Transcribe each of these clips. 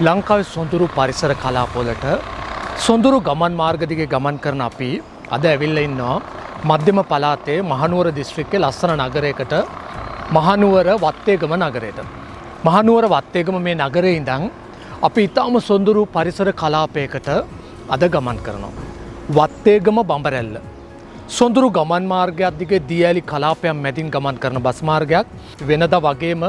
ලංකාවේ සොඳුරු පරිසර කලාපවලට සොඳුරු ගමන් මාර්ග දිගේ ගමන් කරන අපි අද ඇවිල්ලා ඉන්නවා මධ්‍යම පළාතේ මහනුවර දිස්ත්‍රික්කයේ ලස්සන නගරයකට මහනුවර වත්තේගම නගරයට. මහනුවර වත්තේගම මේ නගරේ ඉඳන් අපි ඊටම සොඳුරු පරිසර කලාපයකට අද ගමන් කරනවා. වත්තේගම බඹරැල්ල. සොඳුරු ගමන් මාර්ගයක් දිගේ දියඇලි කලාපයක් මැදින් ගමන් කරන බස් මාර්ගයක් වෙනදා වගේම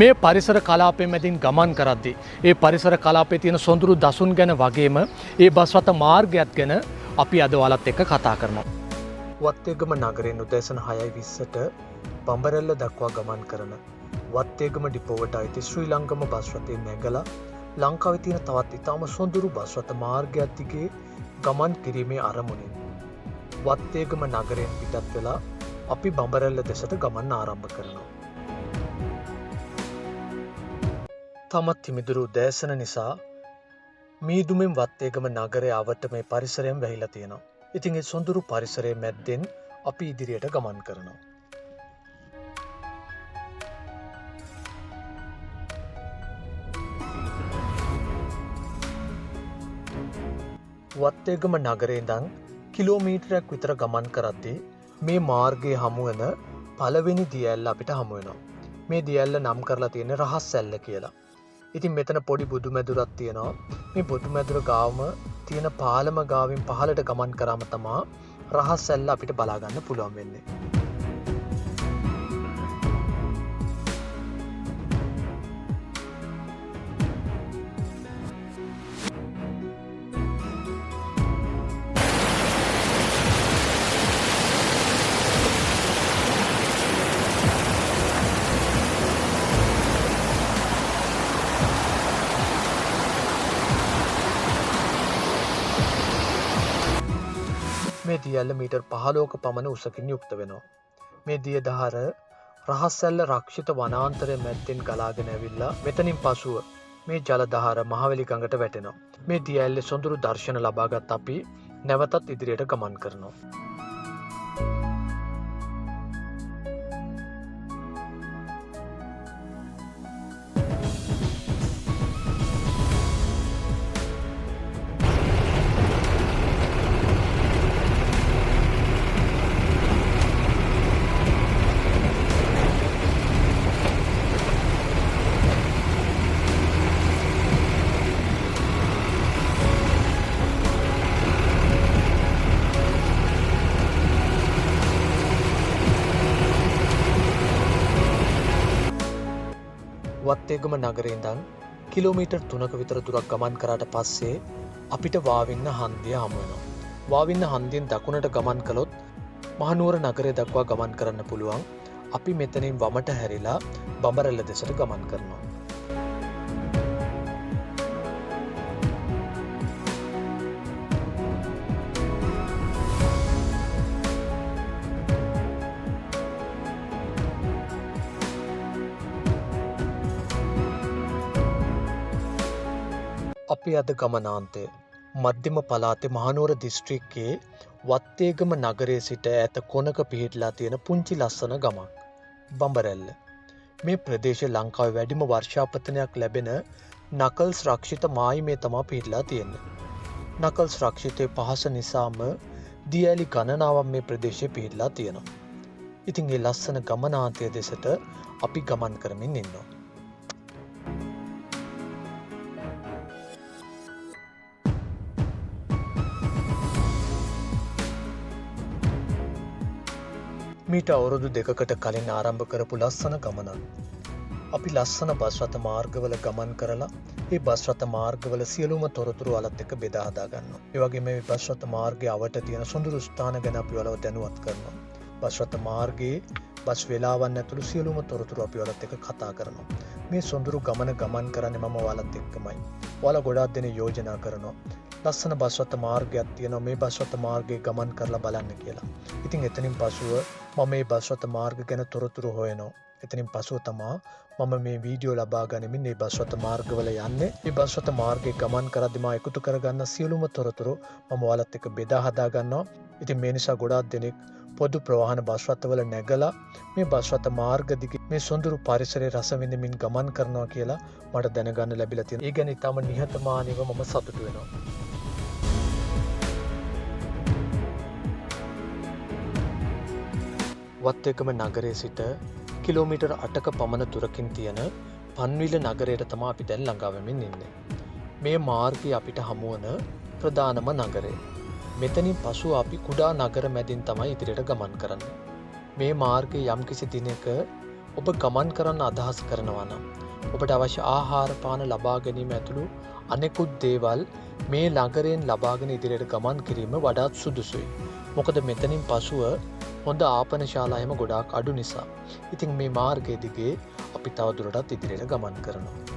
මේ පරිසර කලාපය මැදින් ගමන් කරද්දී ඒ පරිසර කලාපයේ තියෙන සොඳුරු දසුන් ගැන වගේම ඒ බස් රථ මාර්ගයත් ගැන අපි අද ඔයාලත් එක්ක කතා කරනවා. වත්තේගම නගරයෙන් උදෑසන 6:20ට බඹරැල්ල දක්වා ගමන් කරන වත්තේගම ඩිපෝවට අයිති ශ්‍රී ලංකම බස් රථයේ නැගලා ලංකාවේ තියෙන තවත් ඉතාම සොඳුරු බස් රථ මාර්ගයක් දිගේ ගමන් කිරීමේ අරමුණින් වත්තේගම නගරයෙන් පිටත් වෙලා අපි බඹරැල්ල දෙසට ගමන් ආරම්භ කරනවා. තමත් හිමිදුරු උදෑසන නිසා මීදුමෙන් වත්තේගම නගරය අවට මේ පරිසරයෙන් වැහිලා තියෙනවා. ඉතින් ඒ සොඳුරු පරිසරයේ මැද්දෙන් අපි ඉදිරියට ගමන් කරනවා. වත්තේගම නගරේ ඉඳන් කිලෝමීටරයක් විතර ගමන් කරද්දී මේ මාර්ගයේ හමු වෙන පළවෙනි දියඇල්ල අපිට හමු වෙනවා. මේ දියඇල්ල නම් කරලා තියෙන්නේ රහස් ඇල්ල කියලා. ඉතින් මෙතන පොඩි බුදුමැදුරක් තියෙනවා. මේ බුදුමැදුර ගාවම තියෙන පාලම ගාවින් පහළට ගමන් කරාම තමයි රහස් ඇල්ල අපිට බලා ගන්න පුළුවන් වෙන්නේ. මේ දියඇල්ල මීටර් 15ක පමණ උසකින් යුක්ත වෙනවා. මේ දිය දහර රහස් ඇල්ල රක්ෂිත වනාන්තරය මැද්දෙන් ගලාගෙන ඇවිල්ලා මෙතනින් පසුව මේ ජල දහර මහවැලි ගඟට වැටෙනවා. මේ දියඇල්ලේ සොඳුරු දර්ශන ලබාගත් අපි නැවතත් ඉදිරියට ගමන් කරනවා. වත්තේගම නගරේ ඉඳන් කිලෝමීටර් 3ක විතර දුරක් ගමන් කරාට පස්සේ අපිට වාවින්න හන්දිය හමු වෙනවා. වාවින්න හන්දියෙන් දකුණට ගමන් කළොත් මහනුවර නගරය දක්වා ගමන් කරන්න පුළුවන්. අපි මෙතනින් වමට හැරිලා බඹරැල්ල දෙසට ගමන් කරනවා. අපි අද ගමනාන්තය මධ්‍යම පළාතේ මහනුවර දිස්ත්‍රික්කයේ වත්තේගම නගරයේ සිට ඈත කොනක පිහිටලා තියෙන පුංචි ලස්සන ගමක් බඹරැල්ල. මේ ප්‍රදේශය ලංකාවේ වැඩිම වර්ෂාපතනයක් ලැබෙන නකල්ස් රක්ෂිත මායිමේ තමයි පිහිටලා තියෙන්නේ. නකල්ස් රක්ෂිතයේ පහස නිසාම දියඇලි ගණනාවක් මේ ප්‍රදේශයේ පිහිටලා තියෙනවා. ඉතින් මේ ලස්සන ගමනාන්තය දෙසට අපි ගමන් කරමින් ඉන්නවා. මීට අවුරුදු 2කට කලින් ආරම්භ කරපු ලස්සන ගමනක්. අපි ලස්සන බස් රථ මාර්ගවල ගමන් කරලා ඒ බස් රථ මාර්ගවල සියලුම තොරතුරු අලත් එක්ක බෙදා හදා ගන්නවා. ඒ වගේම මේ බස් රථ මාර්ගයේ අවට තියෙන සොඳුරු ස්ථාන ගැන අපි ඔයාලව දැනුවත් කරනවා. බස් රථ මාර්ගයේ බස් වේලාවන් ඇතුළු සියලුම තොරතුරු අපි ඔයාලත් එක්ක කතා කරනවා. මේ සොඳුරු ගමන් කරන්නේ මම ඔයාලත් එක්කමයි. ඔයාලා ගොඩාක් දෙනෙක් යෝජනා කරනවා. ලස්සන බස් රථ මාර්ගයක් තියෙනවා මේ බස් රථ මාර්ගයේ ගමන් කරලා බලන්න කියලා. ඉතින් එතනින් පසුව මම මේ බස් රථ මාර්ග ගැන තොරතුරු හොයනවා. එතනින් පසුව තමයි මම මේ වීඩියෝ ලබා ගනිමින් මේ බස් රථ මාර්ගවල යන්නේ. මේ බස් රථ මාර්ගයේ ගමන් කරද්දී මම එකතු කරගන්න සියලුම තොරතුරු මම ඔයාලත් එක්ක බෙදා හදා ගන්නවා. ඉතින් මේ නිසා ගොඩාක් දෙනෙක් පොදු ප්‍රවාහන බස් රථවල නැගලා මේ බස් රථ මාර්ග දිගේ මේ සොඳුරු පරිසරයේ රස විඳමින් ගමන් කරනවා කියලා මට දැනගන්න ලැබිලා තියෙනවා. ඒ ගැන ඉතාම නිහතමානීව මම සතුටු වෙනවා. වත්තේගම නගරයේ සිට කිලෝමීටර් 8ක පමණ දුරකින් තියෙන පන්විල නගරයට තමයි අපි දැන් ළඟා වෙමින් ඉන්නේ. මේ මාර්ගය අපිට හමුවන ප්‍රධානම නගරය. මෙතනින් පසු අපි කුඩා නගර මැදින් තමයි ඉදිරියට ගමන් කරන්නේ. මේ මාර්ගයේ යම්කිසි දිනක ඔබ ගමන් කරන්න අදහස් කරනවා නම් ඔබට අවශ්‍ය ආහාර පාන ලබා ගැනීම ඇතුළු අනෙකුත් දේවල් මේ නගරයෙන් ලබාගෙන ඉදිරියට ගමන් කිරීම වඩාත් සුදුසුයි. මොකද මෙතනින් පසුව හොඳ ආපනශාලා එහෙම ගොඩාක් අඩු නිසා. ඉතින් මේ මාර්ගය දිගේ අපි තවදුරටත් ඉදිරියට ගමන් කරනවා.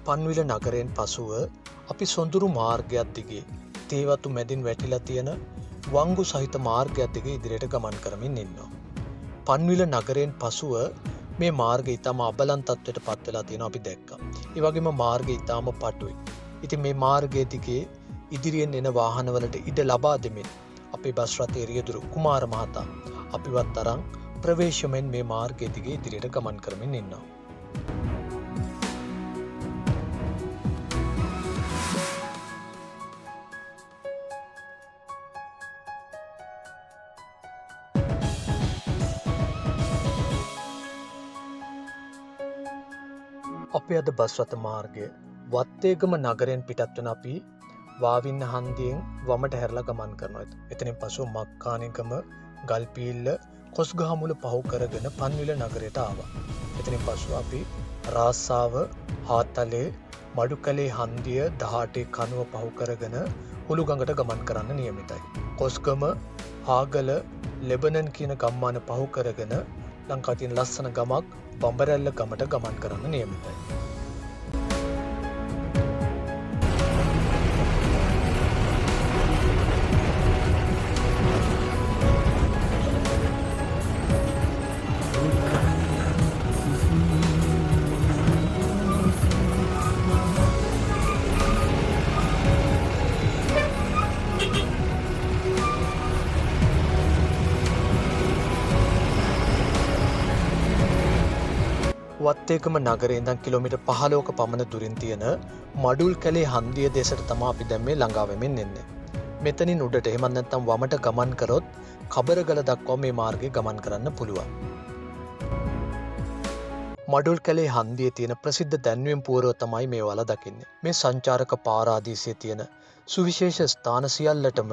පන්විල නගරයෙන් පසුව අපි සොඳුරු මාර්ගයක් දිගේ තේවතු මැදින් වැටිලා තියෙන වංගු සහිත මාර්ගයක් දිගේ ඉදිරියට ගමන් කරමින් ඉන්නවා. පන්විල නගරයෙන් පසුව මේ මාර්ගය ඊටම අබලන් තත්ත්වයට පත් වෙලා තියෙනවා අපි දැක්කා. ඒ වගේම මාර්ගය ඊටම පටුයි. ඉතින් මේ මාර්ගය දිගේ ඉදිරියෙන් එන වාහනවලට ඉඩ ලබා දෙමින් අපේ බස් රථයේ රියදුරු කුමාර මහතා අපිවත් තරම් ප්‍රවේශමෙන් මේ මාර්ගය දිගේ ඉදිරියට ගමන් කරමින් ඉන්නවා. අපේ අද බස් රථ මාර්ගය වත්තේගම නගරයෙන් පිටත් වෙන අපි වාවින්න හන්දියෙන් වමට හැරලා ගමන් කරනවා. එතනින් පසුව මක්කානිගම, ගල්පීල්ල, කොස්ගහමුල පහු කරගෙන පන්විල නගරයට ආවා. එතනින් පසුව අපි රාස්සාව, හාතලේ, මඩුකලේ හන්දිය 18 කනුව පහු කරගෙන හුළුගඟට ගමන් කරන්න නියමිතයි. කොස්ගම, හාගල, ලෙබනන් කියන ගම්මාන පහු කරගෙන ලංකාවේ තියෙන ලස්සන ගමක් බඹරැල්ල ගමට ගමන් කරන්න නියමිතයි. වත්තේගම නගරේ ඉඳන් කිලෝමීටර් 15ක පමණ දුරින් තියෙන මඩුල් කැලේ හන්දිය දෙසට තමයි අපි දැන් මේ ළඟා වෙමින් ඉන්නේ. මෙතනින් උඩට එහෙම නැත්නම් වමට ගමන් කරොත් කබරගල දක්වා මේ මාර්ගයේ ගමන් කරන්න පුළුවන්. මඩුල් කැලේ හන්දියේ තියෙන ප්‍රසිද්ධ දැන්වීම් පුවරුව තමයි මේ වල දකින්නේ. මේ සංචාරක පාරාදීසයේ තියෙන සුවිශේෂ ස්ථාන සියල්ලටම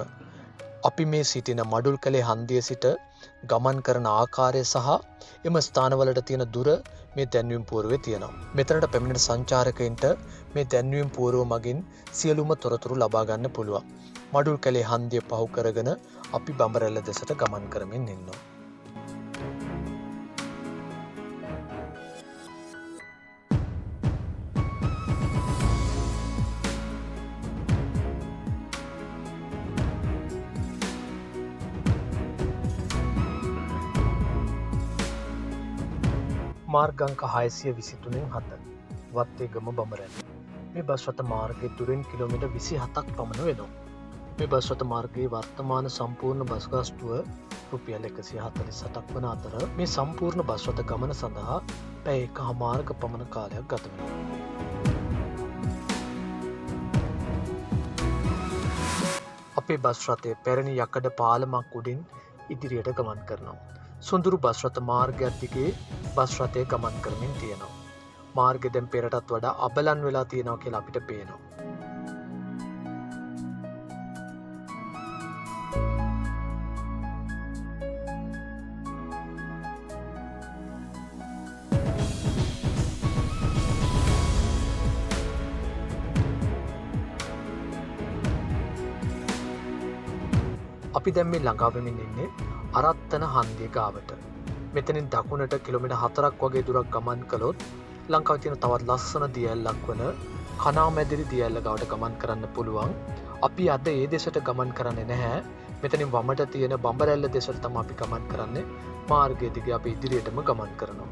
අපි මේ සිටින මඩුල් කැලේ හන්දිය සිට ගමන් කරන ආකාරය සහ එම ස්ථානවලට තියෙන දුර මේ දැන්වීම් පුවරුවේ තියෙනවා. මෙතනට පැමිණෙන සංචාරකයින්ට මේ දැන්වීම් පුවරුව මගින් සියලුම තොරතුරු ලබා ගන්න පුළුවන්. මඩුල් කැලේ හන්දිය පහු කරගෙන අපි බඹරැල්ල දෙසට ගමන් කරමින් ඉන්නවා. මාර්ගංක 623න් 7 වත්තේගම බඹරැල්ල. මේ බස් රථ මාර්ගයේ දුරින් කිලෝමීටර් 27ක් පමණ වෙනවා. මේ බස් රථ මාර්ගයේ වර්තමාන සම්පූර්ණ බස් ගාස්තුව රුපියල් 148ක් වන අතර මේ සම්පූර්ණ බස් රථ ගමන සඳහා පැය 1කමාරක පමණ කාලයක් ගත වෙනවා. අපේ බස් රථයේ පැරණි යකඩ පාලමක් උඩින් ඉදිරියට ගමන් කරනවා. සොඳුරු බස් රථ මාර්ගයක් දිගේ බස් රථය ගමන් කරමින් තියෙනවා. මාර්ගය දැන් පෙරටත් වඩා අබලන් වෙලා තියෙනවා කියලා අපිට පේනවා. අපි දැන් මේ ළඟා වෙමින් ඉන්නේ අරත්තන හන්දිය ගාවට. මෙතනින් දකුණට කිලෝමීටර් 4ක් වගේ දුරක් ගමන් කළොත් ලංකාවේ තියෙන තවත් ලස්සන දියැලක් වන කනාමැදිරි දියැල්ල ගාවට ගමන් කරන්න පුළුවන්. අපි අද ඒ දෙසට ගමන් කරන්නේ නැහැ. මෙතනින් වමට තියෙන බඹරැල්ල දෙසට තමයි අපි ගමන් කරන්නේ. මාර්ගය දිගේ අපි ඉදිරියටම ගමන් කරනවා.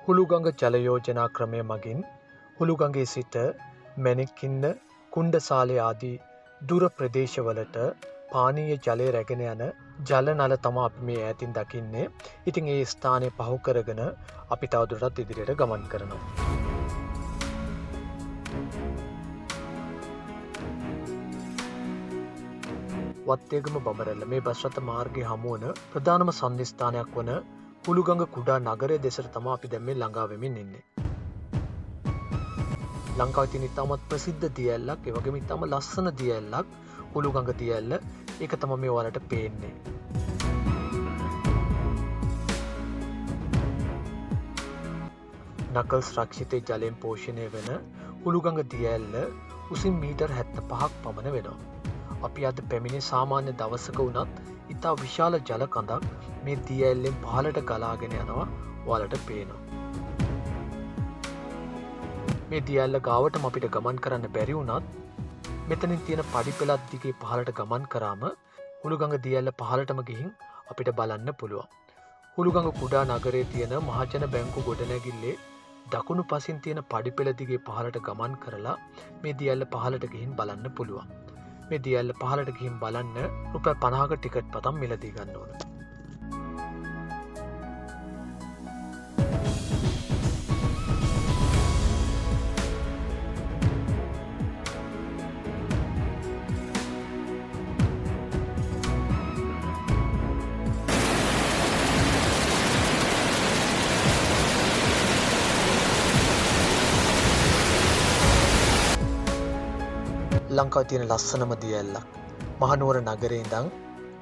හුළුගඟ ජල යෝජනා ක්‍රමය මගින් හුළුගඟේ සිට මැණික්කින්න කුණ්ඩසාලේ ආදී දුර ප්‍රදේශවලට පානීය ජලය රැගෙන යන ජල නල තමයි අපි මේ ඈතින් දකින්නේ. ඉතින් ඒ ස්ථානය පහු කරගෙන අපි තවදුරටත් ඉදිරියට ගමන් කරනවා. වත්තේගම බඹරැල්ල මේ බස් රථ මාර්ගයේ හමුවන ප්‍රධානම සන්නිස්ථානයක් වන හුළුගඟ කුඩා නගරය දෙසට තමයි අපි දැන් මේ ළඟා වෙමින් ඉන්නේ. ලංකාවේ තියෙන ඉතාමත් ප්‍රසිද්ධ දියැලක්, ඒ වගේම ඉතාම ලස්සන දියැලක් හුළුගඟ දියැල්ල. ඒක තමයි මේ ඔයාලට පේන්නේ. නකල්ස් රක්ෂිතේ ජලයෙන් පෝෂණය වෙන හුළුගඟ දියැල්ල උසින් මීටර් 75ක් පමණ වෙනවා. අපි අද පැමිණි සාමාන්‍ය දවසක වුණත් ඉතා විශාල ජල කඳක් මේ දියැල්ලෙන් පහළට ගලාගෙන යනවා ඔයාලට පේනවා. මේ දියැල්ල ගාවටම අපිට ගමන් කරන්න බැරි වුණත් මෙතනින් තියෙන පඩිපෙළක් දිගේ පහළට ගමන් කරාම හුළුගඟ දියැල්ල පහළටම ගිහින් අපිට බලන්න පුළුවන්. හුළුගඟ කුඩා නගරයේ තියෙන මහජන බැංකු ගොඩනැගිල්ලේ දකුණු පසින් තියෙන පඩිපෙළ දිගේ පහළට ගමන් කරලා මේ දියැල්ල පහළට ගිහින් බලන්න පුළුවන්. මේ දියැල්ල පහළට ගිහින් බලන්න රුපියල් 50ක ටිකට් පතක් මිලදී ගන්න ඕන. ලංකාවේ තියෙන ලස්සනම දියැල්ලක්. මහනුවර නගරේ ඉඳන්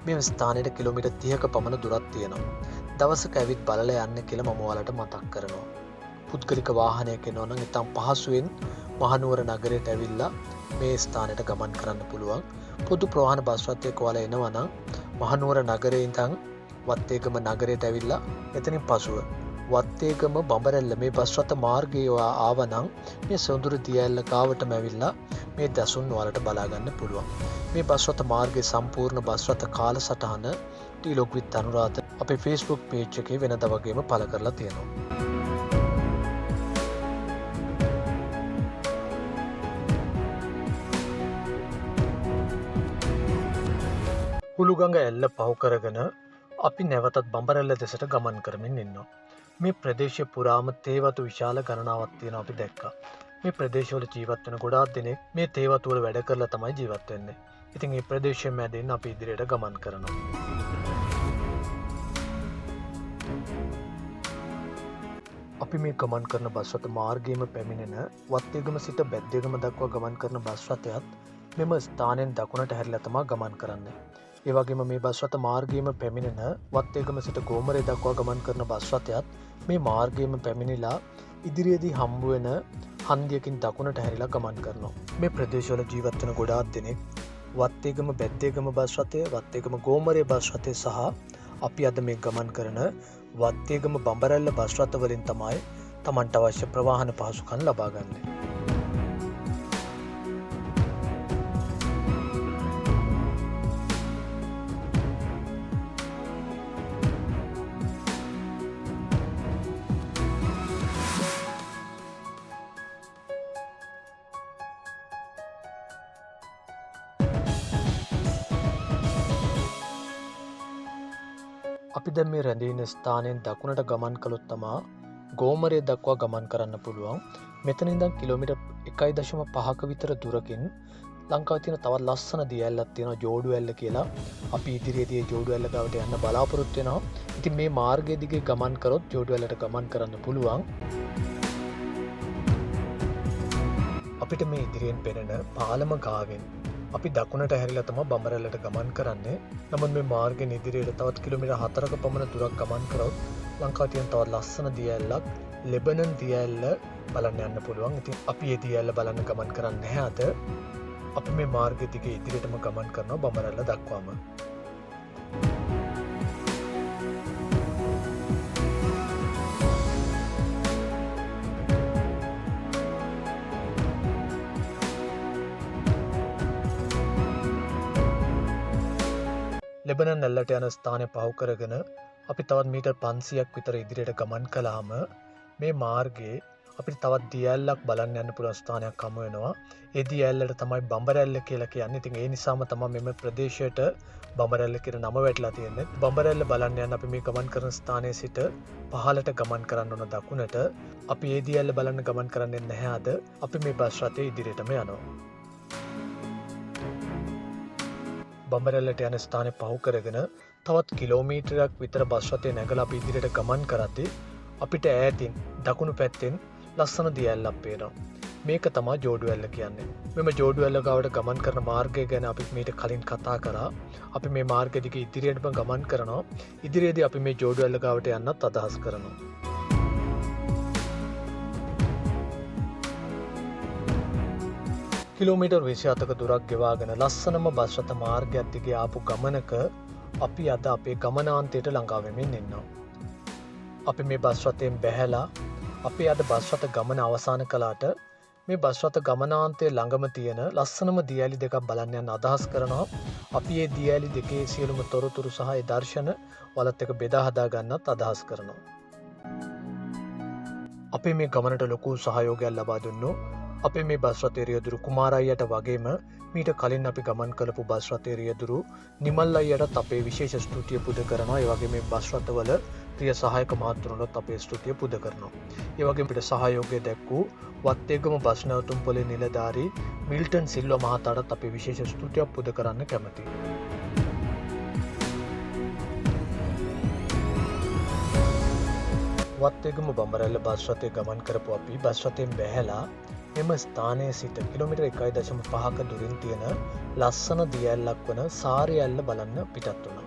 මේ ස්ථානයට කිලෝමීටර් 30ක පමණ දුරක් තියෙනවා. දවසක ඇවිත් බලලා යන්න කියලා මම ඔයාලට මතක් කරනවා. පුද්ගලික වාහනයක එනවා නම් ඉතින් පහසුවෙන් මහනුවර නගරයට ඇවිල්ලා මේ ස්ථානයට ගමන් කරන්න පුළුවන්. පොදු ප්‍රවාහන බස් රථයක ඔයාලා එනවා නම් මහනුවර නගරේ ඉඳන් වත්තේගම නගරයට ඇවිල්ලා එතනින් පසුව වත්තේගම බඹරැල්ල මේ බස් රථ මාර්ගයේ ආවනම් මේ සොඳුරු දියැල්ල ගාවටම ඇවිල්ලා මේ දසුන් ඔයාලට බලා ගන්න පුළුවන්. මේ බස් රථ මාර්ගයේ සම්පූර්ණ බස් රථ කාලසටහන ටීලොග් විත් අනුරාධ අපේ Facebook page එකේ වෙනදා වගේම පළ කරලා තියෙනවා. හුළුගඟ ඇල්ල පහු කරගෙන අපි නැවතත් බඹරැල්ල දෙසට ගමන් කරමින් ඉන්නවා. මේ ප්‍රදේශය පුරාම තේවතු විශාල ගණනාවක් තියෙනවා අපි දැක්කා. මේ ප්‍රදේශවල ජීවත් වෙන ගොඩාක් දෙනෙක් මේ තේවතු වල වැඩ කරලා තමයි ජීවත් වෙන්නේ. ඉතින් මේ ප්‍රදේශය මැදින් අපි ඉදිරියට ගමන් කරනවා. අපි මේ ගමන් කරන බස් රථ මාර්ගයේම පැමිණෙන වත්තේගම සිට බැද්දේගම දක්වා ගමන් කරන බස් රථයත් මෙම ස්ථානයෙන් දකුණට හැරිලා තමයි ගමන් කරන්නේ. ඒ වගේම මේ බස් රථ මාර්ගයේම පැමිණෙන වත්තේගම සිට ගෝමරේ දක්වා ගමන් කරන බස් රථයත් මේ මාර්ගයේම පැමිණිලා ඉදිරියේදී හම්බ වෙන හන්දියකින් දකුණට හැරිලා ගමන් කරනවා. මේ ප්‍රදේශවල ජීවත් වෙන ගොඩාක් දෙනෙක් වත්තේගම බැද්දේගම බස් රථය, වත්තේගම ගෝමරේ බස් රථය සහ අපි අද මේ ගමන් කරන වත්තේගම බඹරැල්ල බස් රථ වලින් තමයි Tamanට අවශ්‍ය ප්‍රවාහන පහසුකම් ලබා ගන්න. අපි දැන් මේ රැඳෙන ස්ථානයෙන් දකුණට ගමන් කළොත් තමා ගෝමරේ දක්වා ගමන් කරන්න පුළුවන්. මෙතන ඉඳන් කිලෝමීටර් 1.5ක විතර දුරකින් ලංකාවේ තියෙන තවත් ලස්සන දියැලක් තියෙනවා ජෝඩු ඇල්ල කියලා. අපි ඉදිරියේදී ජෝඩු ඇල්ල ගාවට යන්න බලාපොරොත්තු වෙනවා. ඉතින් මේ මාර්ගය දිගේ ගමන් කරොත් ජෝඩු ඇල්ලට ගමන් කරන්න පුළුවන්. අපිට මේ ඉදිරියෙන් පෙනෙන පාලම ගාවෙන් අපි දකුණට හැරිලා තමයි බඹරැල්ලට ගමන් කරන්නේ. නමුත් මේ මාර්ගෙන් ඉදිරියට තවත් කිලෝමීටර් 4ක පමණ දුරක් ගමන් කරොත් ලංකාවේ තියෙන තවත් ලස්සන දියැලක් ලෙබනන් දියැල්ල බලන්න යන්න පුළුවන්. ඉතින් අපි මේ දියැල්ල බලන්න ගමන් කරන්නේ නැහැ අද. අපි මේ මාර්ගය දිගේ ඉදිරියටම ගමන් කරනවා බඹරැල්ල දක්වාම. ලෙබනන් නැල්ලට යන ස්ථානය පහු කරගෙන අපි තවත් මීටර් 500ක් විතර ඉදිරියට ගමන් කළාම මේ මාර්ගයේ අපිට තවත් දියැලක් බලන්න යන්න පුළුවන් ස්ථානයක් හමු වෙනවා. ඒ දියැලට තමයි බඹරැල්ල කියලා කියන්නේ. ඉතින් ඒ නිසාම තමයි මෙම ප්‍රදේශයට බඹරැල්ල කියන නම වැටලා තියෙන්නේ. බඹරැල්ල බලන්න යන අපි මේ ගමන් කරන ස්ථානයේ සිට පහළට ගමන් කරන්න ඕන දකුණට. අපි ඒ දියැල බලන්න ගමන් කරන්නේ නැහැ අද. අපි මේ බස් රථයේ ඉදිරියටම යනවා. බඹරැල්ලට යන ස්ථානය පහු කරගෙන තවත් කිලෝමීටරයක් විතර බස් රථය නැගලා අපි ඉදිරියට ගමන් කරද්දී අපිට ඈතින් දකුණු පැත්තෙන් ලස්සන දියැලක් පේනවා. මේක තමයි ජෝඩු ඇල්ල කියන්නේ. මෙම ජෝඩු ඇල්ල ගාවට ගමන් කරන මාර්ගය ගැන අපි මීට කලින් කතා කරා. අපි මේ මාර්ගය දිගේ ඉදිරියටම ගමන් කරනවා. ඉදිරියේදී අපි මේ ජෝඩු ඇල්ල ගාවට යන්නත් අදහස් කරනවා. කිලෝමීටර් 27ක දුරක් ගෙවාගෙන ලස්සනම බස් රථ මාර්ගයක් දිගේ ආපු ගමනක අපි අද අපේ ගමනාන්තයට ළඟා වෙමින් ඉන්නවා. අපි මේ බස් රථයෙන් බැහැලා අපි අද බස් රථ ගමන අවසන් කළාට මේ බස් රථ ගමනාන්තයේ ළඟම තියෙන ලස්සනම දියැලි දෙකක් බලන්න යන අදහස් කරනවා. අපි මේ දියැලි දෙකේ සියලුම තොරතුරු සහ ඒ දර්ශන වලත් එක බෙදා හදා ගන්නත් අදහස් කරනවා. අපි මේ ගමනට ලොකු සහයෝගයක් ලබා දුන්නු අපේ මේ බස් රථයේ රියදුරු කුමාර අයියට වගේම මීට කලින් අපි ගමන් කරපු බස් රථයේ රියදුරු නිමල් අයියටත් අපේ විශේෂ ස්තුතිය පුද කරනවා. ඒ වගේම මේ බස් රථවල ප්‍රිය සහායක මහත්තුරුන්ටත් අපේ ස්තුතිය පුද කරනවා. ඒ වගේම අපිට සහයෝගය දැක්වූ වත්තේගම බස් නැවතුම්පොලේ නිලධාරී මිල්ටන් සිල්වා මහතාටත් අපේ විශේෂ ස්තුතියක් පුද කරන්න කැමැතියි. වත්තේගම බඹරැල්ල බස් රථයේ ගමන් කරපු අපි බස් රථයෙන් බැහැලා මෙම ස්ථානයේ සිට කිලෝමීටර් 1.5ක දුරින් තියෙන ලස්සන දියැලක් වන සාරිය ඇල්ල බලන්න පිටත් වුණා.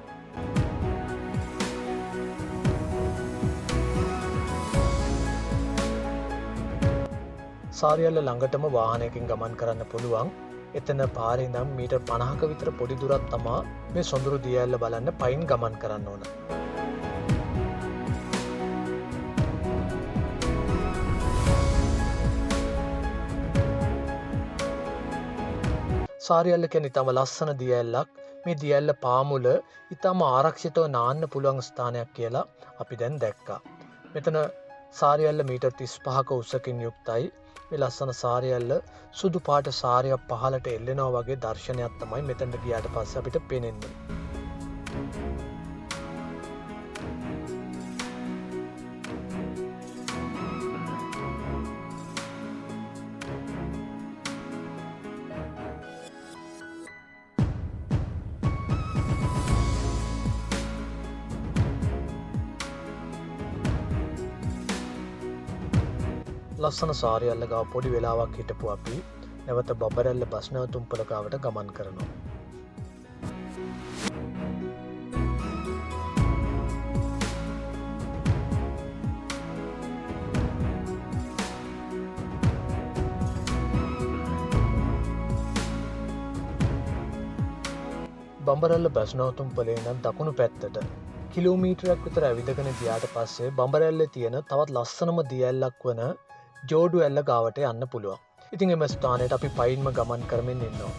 සාරිය ඇල්ල ළඟටම වාහනයකින් ගමන් කරන්න පුළුවන්. එතන පාරේ ඉඳන් මීටර් 50ක විතර පොඩි දුරක් තමයි මේ සොඳුරු දියැලල බලන්න පයින් ගමන් කරන්න ඕන. සාරියල්ල කියන්නේ ඉතාම ලස්සන දියැලක්. මේ දියැල්ල පාමුල ඉතාම ආරක්ෂිතව නාන්න පුළුවන් ස්ථානයක් කියලා අපි දැන් දැක්කා. මෙතන සාරියල්ල මීටර් 35ක උසකින් යුක්තයි. මේ ලස්සන සාරියල්ල සුදු පාට සාරියක් පහළට එල්ලෙනවා වගේ දර්ශනයක් තමයි මෙතනට ගියාට පස්සේ අපිට පේන්නේ. ලස්සන සාරියල්ල ගාව පොඩි වෙලාවක් හිටපු අපි නැවත බඹරැල්ල බස් නැවතුම්පොළ ගාවට ගමන් කරනවා. බඹරැල්ල බස් නැවතුම්පොළේ ඉඳන් දකුණු පැත්තට කිලෝමීටරයක් විතර ඇවිදගෙන ගියාට පස්සේ බඹරැල්ලේ තියෙන තවත් ලස්සනම දියැලක් වන ජෝඩු ඇල්ල ගාවට යන්න පුළුවන්. ඉතින් එම ස්ථානයට අපි පයින්ම ගමන් කරමින් ඉන්නවා.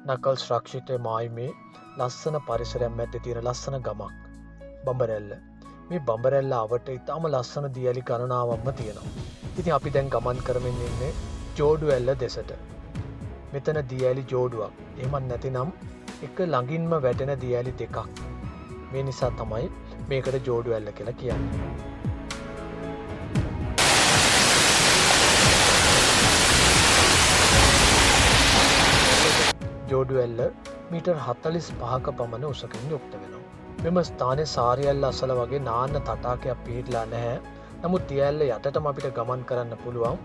නකල්ස් රක්ෂිතය මායිමේ ලස්සන පරිසරයක් මැද්දේ තියෙන ලස්සන ගමක් බඹරැල්ල. මේ බඹරැල්ල අවට ඉතාම ලස්සන දියැලි ගණනාවක්ම තියෙනවා. ඉතින් අපි දැන් ගමන් කරමින් ඉන්නේ ජෝඩු ඇල්ල දෙසට. මෙතන දියැලි ජෝඩුවක්. එහෙමත් නැතිනම් එක ළඟින්ම වැටෙන දියැලි දෙකක්. මේ නිසා තමයි මේකට ජෝඩු ඇල්ල කියලා කියන්නේ. ජෝඩුවැල්ල මීටර් 45ක පමණ උසකින් යුක්ත වෙනවා. මෙම ස්ථානයේ සාරියැල්ල අසල වගේ නාන්න තටාකයක් පිහිටලා නැහැ. නමුත් තියැල්ල යටටම අපිට ගමන් කරන්න පුළුවන්.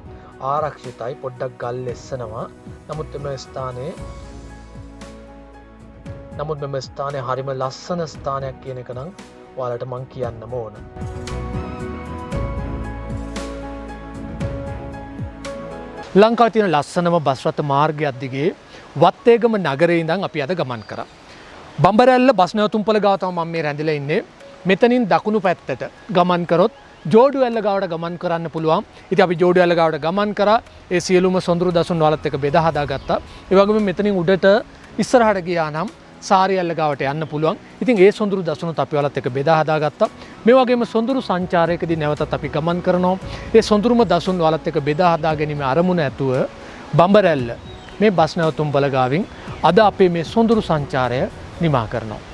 ආරක්ෂිතයි, පොඩ්ඩක් ගල් එස්සනවා. නමුත් මෙම ස්ථානය හරිම ලස්සන ස්ථානයක් කියන එක නම් ඔයාලට මං කියන්නම ඕන. ලංකාවේ තියෙන ලස්සනම බස් රථ මාර්ගයක් දිගේ වත්තේගම නගරේ ඉඳන් අපි අද ගමන් කරා. බම්බරැල්ල බස් නැවතුම්පල ගාව තමයි මම මේ රැඳිලා ඉන්නේ. මෙතනින් දකුණු පැත්තට ගමන් කරොත් ජෝඩුවැල්ල ගාවට ගමන් කරන්න පුළුවන්. ඉතින් අපි ජෝඩුවැල්ල ගාවට ගමන් කරා. ඒ සියලුම සොඳුරු දසුන් වලත් එක බෙදා හදාගත්තා. ඒ වගේම මෙතනින් උඩට ඉස්සරහට ගියා නම් සාරියැල්ල ගාවට යන්න පුළුවන්. ඉතින් ඒ සොඳුරු දසුනුත් අපි වලත් එක බෙදා හදාගත්තා. මේ වගේම සොඳුරු සංචාරයකදී නැවතත් අපි ගමන් කරනවා. ඒ සොඳුරුම දසුන් වලත් එක බෙදා හදා ගැනීම අරමුණ ඇතුව බම්බරැල්ල මේ බස් නැවතුම්පල ගාවින් අද අපේ මේ සොඳුරු සංචාරය නිමා කරනවා.